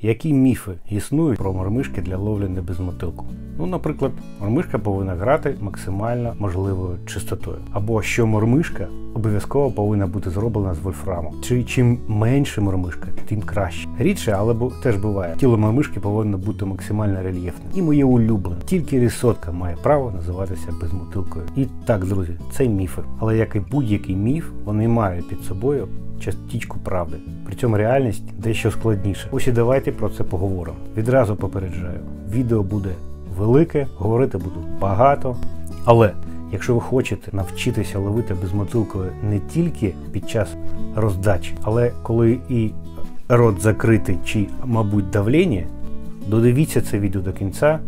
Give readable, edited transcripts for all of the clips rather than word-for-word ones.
Які міфи існують про мормишки для ловлі не без мотилку? Ну, наприклад, мормишка повинна грати максимально можливою чистотою. Або що мормишка обов'язково повинна бути зроблена з вольфраму. Чи чим менше мормишка, тим краще. Рідше, але теж буває. Тіло мормишки повинно бути максимально рельєфним. І моє улюблене. Тільки рісотка має право називатися безмотилкою. І так, друзі, це міфи. Але як і будь-який міф, вони мають під собою частичку правди. При цьому реальність дещо складніша. Ось і давайте про це поговоримо. Відразу попереджаю. Відео буде велике, говорити буду багато. Але якщо ви хочете навчитися ловити безмотилкою не тільки під час роздачі, але коли і рот закритий чи, мабуть, давлення, додивіться це відео до кінця,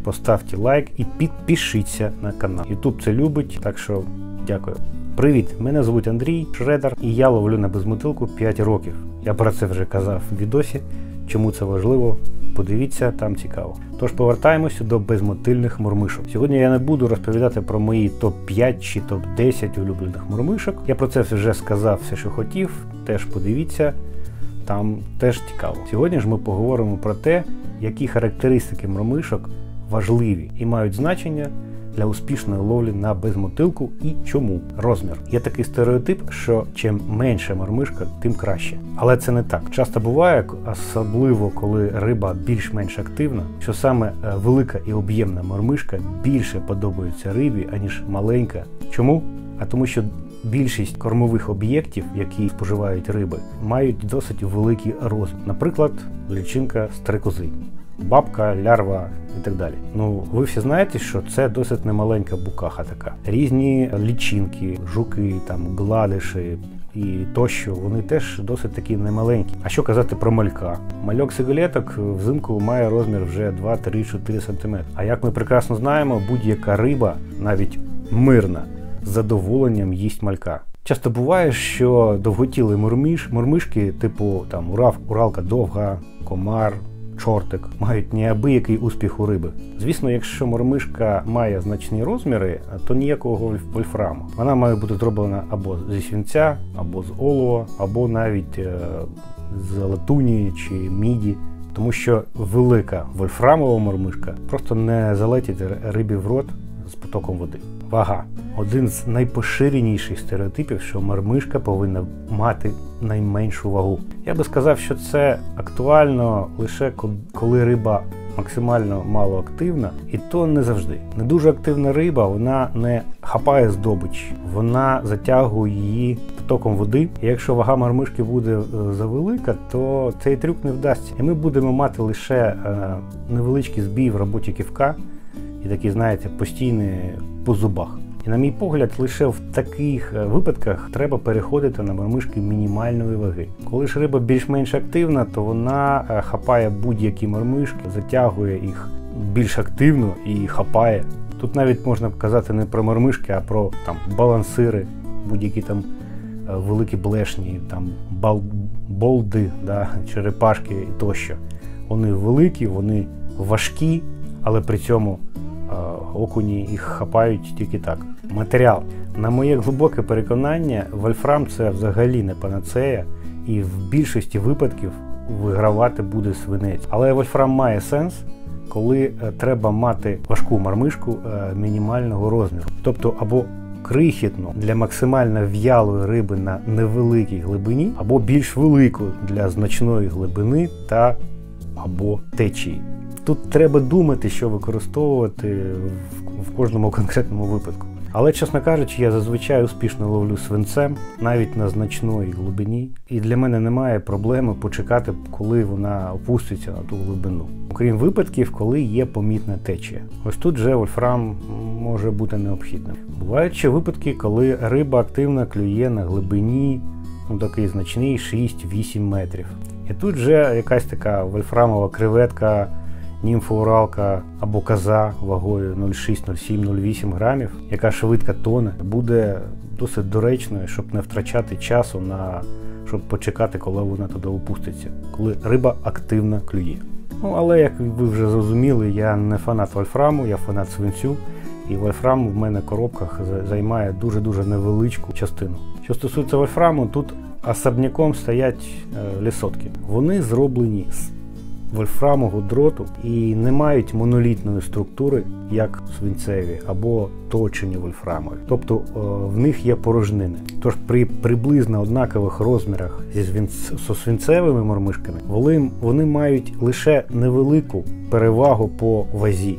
поставте лайк і підпишіться на канал. YouTube це любить, так що дякую. Привіт, мене звуть Андрій Шредер і я ловлю на безмотилку 5 років. Я про це вже казав в відосі, чому це важливо, подивіться, там цікаво. Тож повертаємося до безмотильних мормишок. Сьогодні я не буду розповідати про мої топ-5 чи топ-10 улюблених мормишок. Я про це вже сказав все, що хотів, теж подивіться, там теж цікаво. Сьогодні ж ми поговоримо про те, які характеристики мормишок важливі і мають значення для успішної ловлі на безмотилку і чому. Розмір. Є такий стереотип, що чим менша мормишка, тим краще. Але це не так. Часто буває, особливо коли риба більш-менш активна, що саме велика і об'ємна мормишка більше подобається рибі, аніж маленька. Чому? А тому що більшість кормових об'єктів, які споживають риби, мають досить великий розмір. Наприклад, личинка стрекози, бабка, лярва і так далі. Ну, ви всі знаєте, що це досить немаленька букаха така. Різні личинки, жуки, там, гладиші і тощо, вони теж досить такі немаленькі. А що казати про малька? Мальок-сигалеток взимку має розмір вже 2, 3, 4 см. А як ми прекрасно знаємо, будь-яка риба, навіть мирна, з задоволенням їсть малька. Часто буває, що довготілі мормишки, типу там уралка довга, комар, чортик, мають неабиякий успіх у риби. Звісно, якщо мормишка має значні розміри, то ніякого вольфраму. Вона має бути зроблена або зі свинця, або з олова, або навіть з латуні чи міді. Тому що велика вольфрамова мормишка просто не залетить рибі в рот з потоком води. Вага. Один з найпоширеніших стереотипів, що мормишка повинна мати найменшу вагу. Я би сказав, що це актуально лише коли риба максимально малоактивна, і то не завжди. Не дуже активна риба, вона не хапає здобич, вона затягує її потоком води. І якщо вага мормишки буде завелика, то цей трюк не вдасться. І ми будемо мати лише невеличкий збій в роботі кивка, і такий, знаєте, постійний по зубах. І, на мій погляд, лише в таких випадках треба переходити на мормишки мінімальної ваги. Коли ж риба більш-менш активна, то вона хапає будь-які мормишки, затягує їх більш активно і хапає. Тут навіть можна казати не про мормишки, а про там балансири, будь-які там великі блешні, там болди, да, черепашки і тощо. Вони великі, вони важкі, але при цьому окуні їх хапають тільки так. Матеріал. На моє глибоке переконання, вольфрам це взагалі не панацея, і в більшості випадків вигравати буде свинець. Але вольфрам має сенс, коли треба мати важку мормишку мінімального розміру. Тобто або крихітну для максимально в'ялої риби на невеликій глибині, або більш велику для значної глибини та або течії. Тут треба думати, що використовувати в кожному конкретному випадку. Але, чесно кажучи, я зазвичай успішно ловлю свинцем, навіть на значної глибині. І для мене немає проблеми почекати, коли вона опуститься на ту глибину. Окрім випадків, коли є помітна течія. Ось тут вже вольфрам може бути необхідним. Бувають ще випадки, коли риба активно клює на глибині, такий значний 6-8 метрів. І тут вже якась така вольфрамова креветка, німфоуралка або коза вагою 0,6, 0,7, 0,8 грамів, яка швидко тоне, буде досить доречною, щоб не втрачати часу щоб почекати, коли вона туди опуститься, коли риба активно клює. Але, як ви вже зрозуміли, я не фанат вольфраму, я фанат свинцю, і вольфрам в мене в коробках займає дуже-дуже невеличку частину. Що стосується вольфраму, тут особняком стоять лісотки. Вони зроблені з вольфрамового дроту і не мають монолітної структури, як свинцеві або точені вольфрамові. Тобто в них є порожнини. Тож при приблизно однакових розмірах зі свинцевими мормишками вони мають лише невелику перевагу по вазі.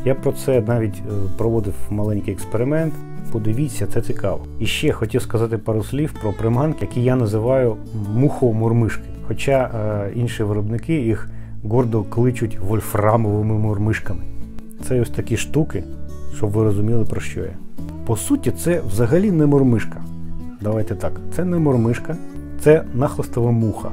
Я про це навіть проводив маленький експеримент. Подивіться, це цікаво. І ще хотів сказати пару слів про приманки, які я називаю мухомормишки. Хоча інші виробники їх гордо кличуть вольфрамовими мормишками. Це ось такі штуки, щоб ви розуміли, про що я. По суті, це взагалі не мормишка. Давайте так, це не мормишка, це нахлистова муха,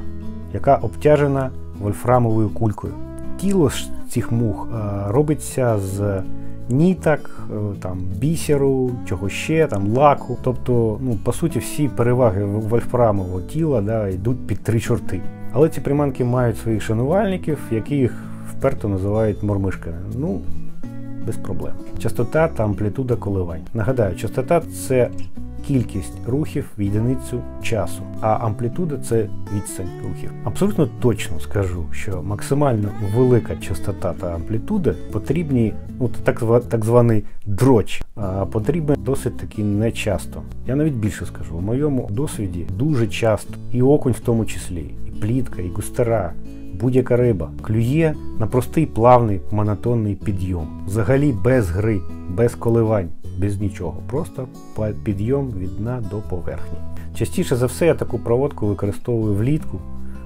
яка обтяжена вольфрамовою кулькою. Тіло цих мух робиться з ніток, там, бісеру, чого ще, там, лаку. Тобто, по суті, всі переваги вольфрамового тіла йдуть під 3 чорти. Але ці приманки мають своїх шанувальників, які їх вперто називають мормишками. Без проблем. Частота та амплітуда коливань. Нагадаю, частота – це кількість рухів в єдиницю часу, а амплітуда – це відстань рухів. Абсолютно точно скажу, що максимально велика частота та амплітуда потрібні, так званий дроч, потрібен досить таки нечасто. Я навіть більше скажу, в моєму досвіді дуже часто, і окунь в тому числі, і плітка, і густера, будь-яка риба клює на простий, плавний, монотонний підйом. Взагалі без гри, без коливань, без нічого. Просто підйом від дна до поверхні. Частіше за все я таку проводку використовую влітку,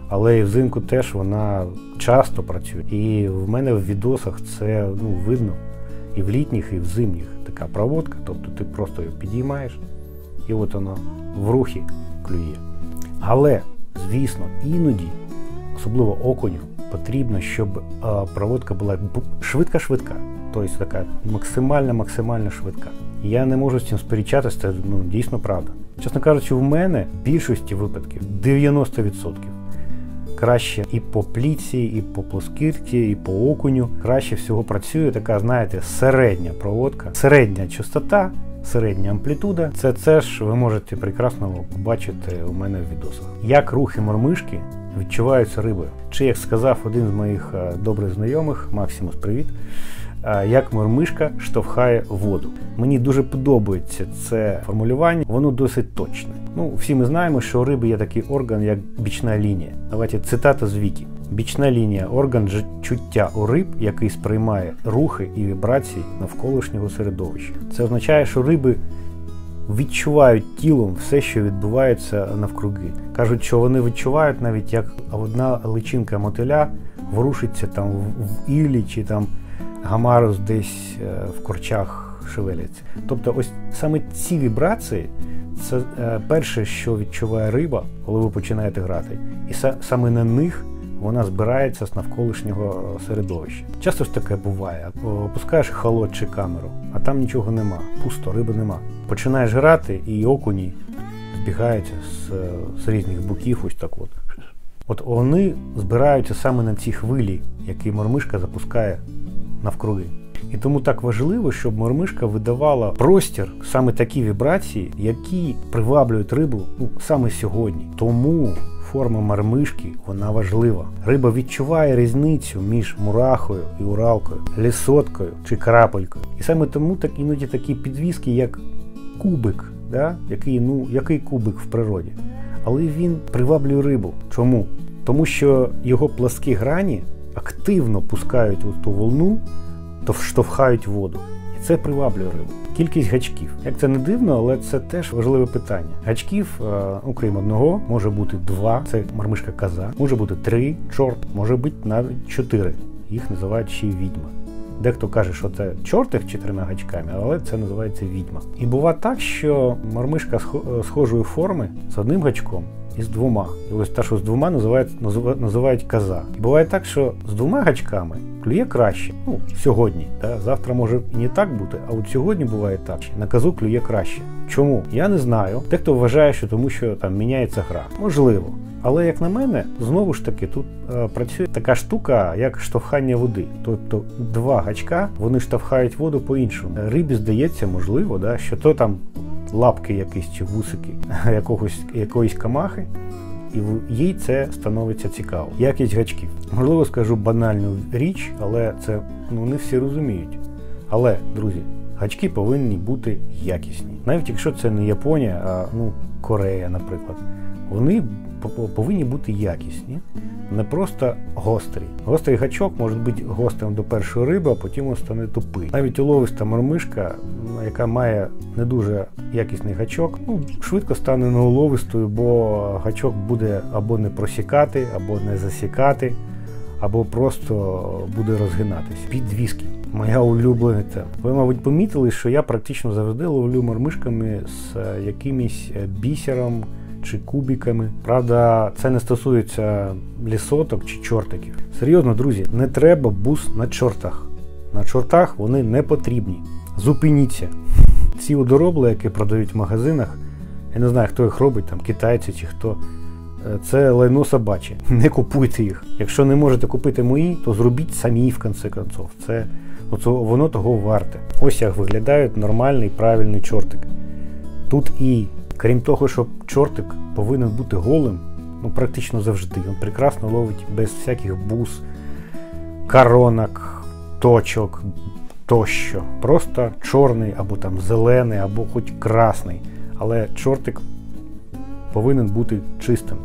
але і взимку теж вона часто працює. І в мене в відосах це видно і в літніх, і в зимніх така проводка. Тобто ти просто її підіймаєш і от вона в рухі клює. Але, звісно, іноді, особливо окуню, потрібно, щоб проводка була швидка-швидка. Тобто така максимально швидка. Я не можу з цим сперечатися, це дійсно правда. Чесно кажучи, в мене в більшості випадків 90% краще і по плітці, і по плоскирці, і по окуню. Краще всього працює така, знаєте, середня проводка, середня частота, середня амплітуда. Це ж ви можете прекрасно побачити у мене в відосах. Як рухи мормишки відчуваються рибою. Чи, як сказав один з моїх добрих знайомих, Максимус, привіт, як мормишка штовхає воду. Мені дуже подобається це формулювання, воно досить точне. Всі ми знаємо, що у риби є такий орган, як бічна лінія. Давайте цитата з Вікі. Бічна лінія – орган чуття у риб, який сприймає рухи і вібрації навколишнього середовища. Це означає, що риби відчувають тілом все, що відбувається навкруги. Кажуть, що вони відчувають навіть, як одна личинка мотиля ворушиться там в іллі чи там гамарус десь в корчах шевеляться. Тобто ось саме ці вібрації – це перше, що відчуває риба, коли ви починаєте грати. І саме на них вона збирається з навколишнього середовища. Часто ж таке буває. Опускаєш холод чи камеру, а там нічого нема. Пусто, риби нема. Починаєш грати, і окуні збігаються з різних боків, ось так от. От вони збираються саме на ці хвилі, які мормишка запускає навкруги. І тому так важливо, щоб мормишка видавала простір, саме такі вібрації, які приваблюють рибу саме сьогодні. Тому форма мормишки, вона важлива. Риба відчуває різницю між мурахою і уралкою, лісоткою чи крапелькою. І саме тому іноді такі підвіски, як кубик, який кубик в природі. Але він приваблює рибу. Чому? Тому що його пласкі грані активно пускають у ту волну, то штовхають воду. І це приваблює рибу. Кількість гачків. Як це не дивно, але це теж важливе питання. Гачків, окрім одного, може бути 2, це мормишка коза, може бути 3, чорт, може бути навіть 4. Їх називають ще й відьма. Дехто каже, що це чортик з 4 гачками, але це називається відьма. І буває так, що мормишка схожої форми з одним гачком і з 2. І ось та, що з 2 називають коза. І буває так, що з 2 гачками клює краще. Сьогодні. Завтра може і не так бути, а от сьогодні буває так. На козу клює краще. Чому? Я не знаю. Дехто вважає, що тому що там міняється гра. Можливо. Але, як на мене, знову ж таки, тут працює така штука, як штовхання води. Тобто 2 гачка, вони штовхають воду по-іншому. Рибі здається, можливо, що то там лапки якісь чи вусики якоїсь камахи, і їй це становиться цікаво. Якість гачків. Можливо, скажу банальну річ, але це не всі розуміють. Але, друзі, гачки повинні бути якісні. Навіть якщо це не Японія, а Корея, наприклад. Вони повинні бути якісні, не просто гострі. Гострий гачок може бути гострим до першої риби, а потім він стане тупий. Навіть уловиста мормишка, яка має не дуже якісний гачок, швидко стане неуловистою, бо гачок буде або не просікати, або не засікати, або просто буде розгинатись. Підвіски. Моя улюблена тема. Ви, мабуть, помітили, що я практично завжди ловлю мормишками з якимось бісером чи кубиками. Правда, це не стосується лісоток чи чортиків. Серйозно, друзі, не треба бус на чортах. На чортах вони не потрібні. Зупиніться. Ці одоробли, які продають в магазинах, я не знаю, хто їх робить, там китайці чи хто, це лайно собаче. Не купуйте їх. Якщо не можете купити мої, то зробіть самі, в кінці кінців. Воно того варте. Ось як виглядає нормальний, правильний чортик. Тут і, крім того, що чортик повинен бути голим, практично завжди. Він прекрасно ловить без всяких бус, коронок, точок, тощо. Просто чорний, або там зелений, або хоч красний. Але чортик повинен бути чистим.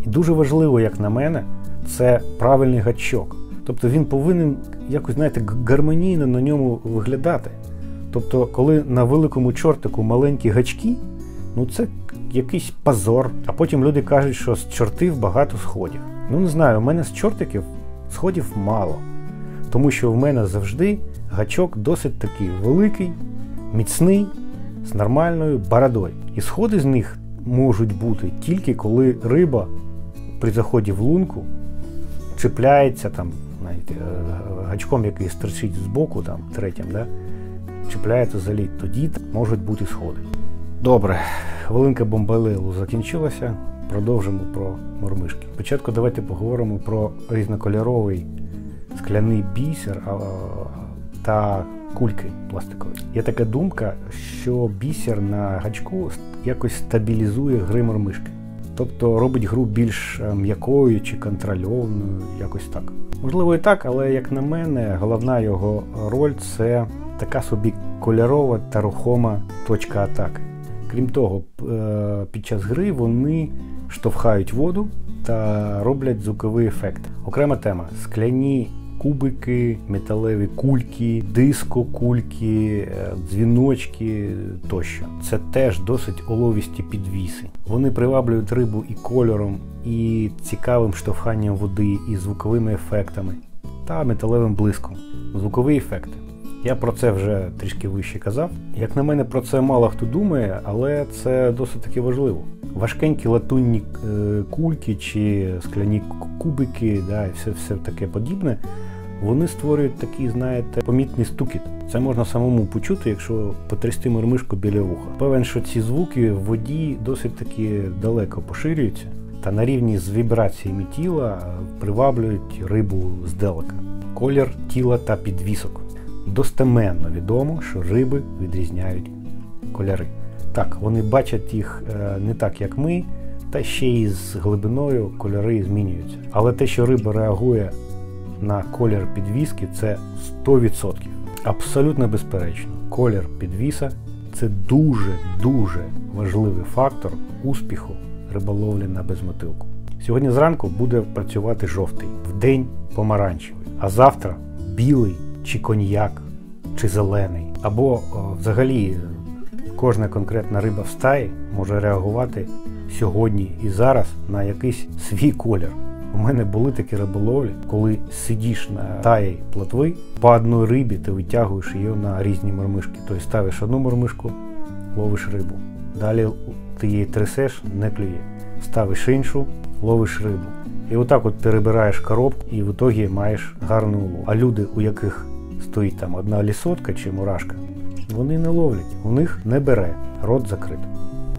І дуже важливо, як на мене, це правильний гачок. Тобто він повинен якось, гармонійно на ньому виглядати. Тобто, коли на великому чортику маленькі гачки, це якийсь позор. А потім люди кажуть, що з чортів багато сходів. Не знаю, у мене з чортиків сходів мало. Тому що в мене завжди гачок досить такий великий, міцний, з нормальною бородою. І сходи з них можуть бути тільки коли риба при заході в лунку чіпляється гачком, який стирчить збоку, третім, чіпляється за лід. Тоді можуть бути сходи. Добре, хвилинка бомбалейлу закінчилася. Продовжимо про мормишки. Спочатку давайте поговоримо про різнокольоровий скляний бісер та кульки пластикові. Є така думка, що бісер на гачку якось стабілізує гри мормишки. Тобто робить гру більш м'якою чи контрольованою, якось так. Можливо і так, але як на мене, головна його роль – це така собі кольорова та рухома точка атаки. Крім того, під час гри вони штовхають воду та роблять звуковий ефект. Окрема тема – скляні кубики, металеві кульки, диско-кульки, дзвіночки тощо. Це теж досить уловісті підвіси. Вони приваблюють рибу і кольором, і цікавим штовханням води, і звуковими ефектами, та металевим блиском. Звукові ефекти. Я про це вже трішки вище казав. Як на мене, про це мало хто думає, але це досить таки важливо. Важкенькі латунні кульки чи скляні кубики, і все таке подібне, вони створюють такий, помітний стукіт. Це можна самому почути, якщо потрясти мормишку біля вуха. Певен, що ці звуки в воді досить таки далеко поширюються та на рівні з вібраціями тіла приваблюють рибу здалека. Колір тіла та підвісок. Достеменно відомо, що риби відрізняють кольори. Так, вони бачать їх не так, як ми, та ще й з глибиною кольори змінюються. Але те, що риба реагує на колір підвіски, це 100%. Абсолютно безперечно. Колір підвіса – це дуже важливий фактор успіху риболовлі на безмотилку. Сьогодні зранку буде працювати жовтий, вдень помаранчевий, а завтра білий чи коньяк, чи зелений. Або взагалі кожна конкретна риба в стаї може реагувати сьогодні і зараз на якийсь свій колір. У мене були такі риболовлі, коли сидиш на таї плотви, по одній рибі ти витягуєш її на різні мормишки. Тобто ставиш одну мормишку, ловиш рибу. Далі ти її трясеш, не клює. Ставиш іншу, ловиш рибу. І отак от перебираєш коробку і в ітогі маєш гарну улов. А люди, у яких стоїть там одна лісотка чи мурашка, вони не ловлять, у них не бере, рот закритий.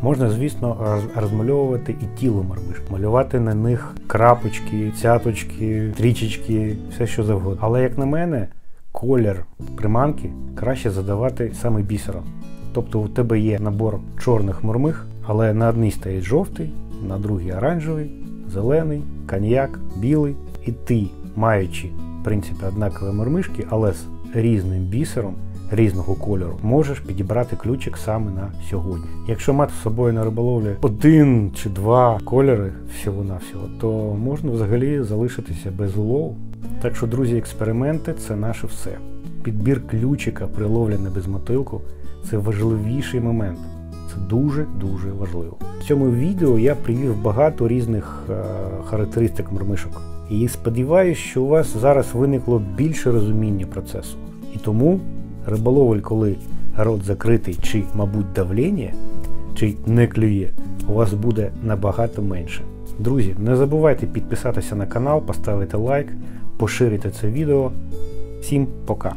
Можна, звісно, розмальовувати і тіло мормишки, малювати на них крапочки, цяточки, трічечки, все що завгодно. Але, як на мене, колір приманки краще задавати саме бісером. Тобто у тебе є набор чорних мормих, але на одній стоїть жовтий, на другій оранжевий, зелений, коньяк, білий. І ти, маючи, в принципі, однакові мормишки, але з різним бісером, різного кольору, можеш підібрати ключик саме на сьогодні. Якщо мати з собою на риболовлі 1 чи 2 кольори всього-навсього, то можна взагалі залишитися без улову. Так що, друзі, експерименти – це наше все. Підбір ключика при ловлі на безмотилку – це важливіший момент. Це дуже-дуже важливо. В цьому відео я привів багато різних характеристик мормишок. І сподіваюся, що у вас зараз виникло більше розуміння процесу. І тому риболовль, коли рот закритий чи, мабуть, давлення, чи не клює, у вас буде набагато менше. Друзі, не забувайте підписатися на канал, поставити лайк, поширити це відео. Всім пока!